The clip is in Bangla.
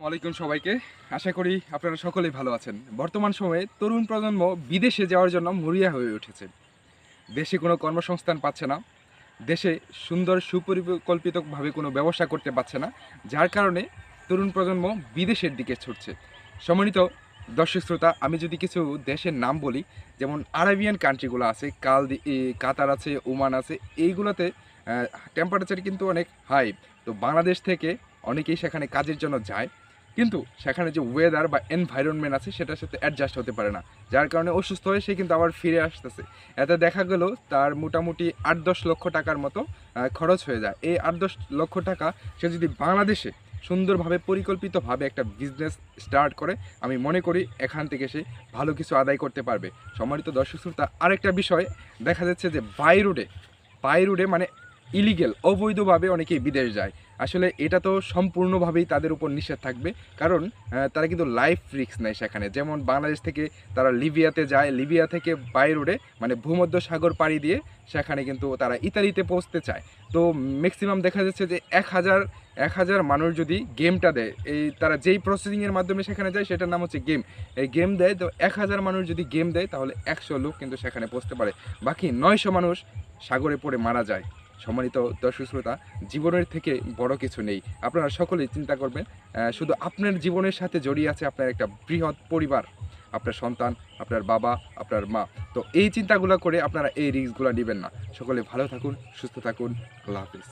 ওয়ালাইকুম সবাইকে। আশা করি আপনারা সকলেই ভালো আছেন। বর্তমান সময়ে তরুণ প্রজন্ম বিদেশে যাওয়ার জন্য মরিয়া হয়ে উঠেছে। দেশে কোনো কর্মসংস্থান পাচ্ছে না, দেশে সুন্দর সুপরিকল্পিতভাবে কোনো ব্যবসা করতে পারছে না, যার কারণে তরুণ প্রজন্ম বিদেশের দিকে ছুটছে। সম্মানিত দর্শক শ্রোতা, আমি যদি কিছু দেশের নাম বলি, যেমন আরাবিয়ান কান্ট্রিগুলো আছে, কাতার আছে, ওমান আছে, এইগুলোতে টেম্পারেচার কিন্তু অনেক হাই। তো বাংলাদেশ থেকে অনেকেই সেখানে কাজের জন্য যায়, কিন্তু সেখানে যে ওয়েদার বা এনভায়রনমেন্ট আছে সেটার সাথে অ্যাডজাস্ট হতে পারে না, যার কারণে অসুস্থ হয়ে সে কিন্তু আবার ফিরে আসতেছে। এতে দেখা গেল তার মোটামুটি ৮-১০ লক্ষ টাকার মতো খরচ হয়ে যায়। এই ৮-১০ লক্ষ টাকা সে যদি বাংলাদেশে সুন্দরভাবে পরিকল্পিতভাবে একটা বিজনেস স্টার্ট করে, আমি মনে করি এখান থেকে সে ভালো কিছু আদায় করতে পারবে। সম্মানিত দর্শক শ্রোতা, আরেকটা বিষয় দেখা যাচ্ছে যে বাই রোডে মানে ইলিগেল অবৈধভাবে অনেকেই বিদেশ যায়। আসলে এটা তো সম্পূর্ণভাবেই তাদের উপর নিষেধ থাকবে, কারণ তারা কিন্তু লাইফ রিস্ক নেয় সেখানে। যেমন বাংলাদেশ থেকে তারা লিবিয়াতে যায়, লিবিয়া থেকে বাই রোডে মানে ভূমধ্য সাগর পাড়ি দিয়ে সেখানে কিন্তু তারা ইতালিতে পৌঁছতে চায়। তো ম্যাক্সিমাম দেখা যাচ্ছে যে ১,০০০ মানুষ যদি গেমটা দেয়, এই তারা যেই প্রসেসিংয়ের মাধ্যমে সেখানে যায় সেটার নাম হচ্ছে গেম। এই গেম দেয়, তো ১,০০০ মানুষ যদি গেম দেয় তাহলে ১০০ লোক কিন্তু সেখানে পৌঁছতে পারে, বাকি ৯০০ মানুষ সাগরে পড়ে মারা যায়। সম্মানিত দর্শক শ্রোতা, জীবনের থেকে বড় কিছু নেই। আপনারা সকলেই চিন্তা করবেন, শুধু আপনার জীবনের সাথে জড়িয়ে আছে আপনার একটা বৃহৎ পরিবার, আপনার সন্তান, আপনার বাবা, আপনার মা। তো এই চিন্তাগুলো করে আপনারা এই রিস্কগুলো নেবেন না। সকলে ভালো থাকুন, সুস্থ থাকুন। আল্লাহ হাফিজ।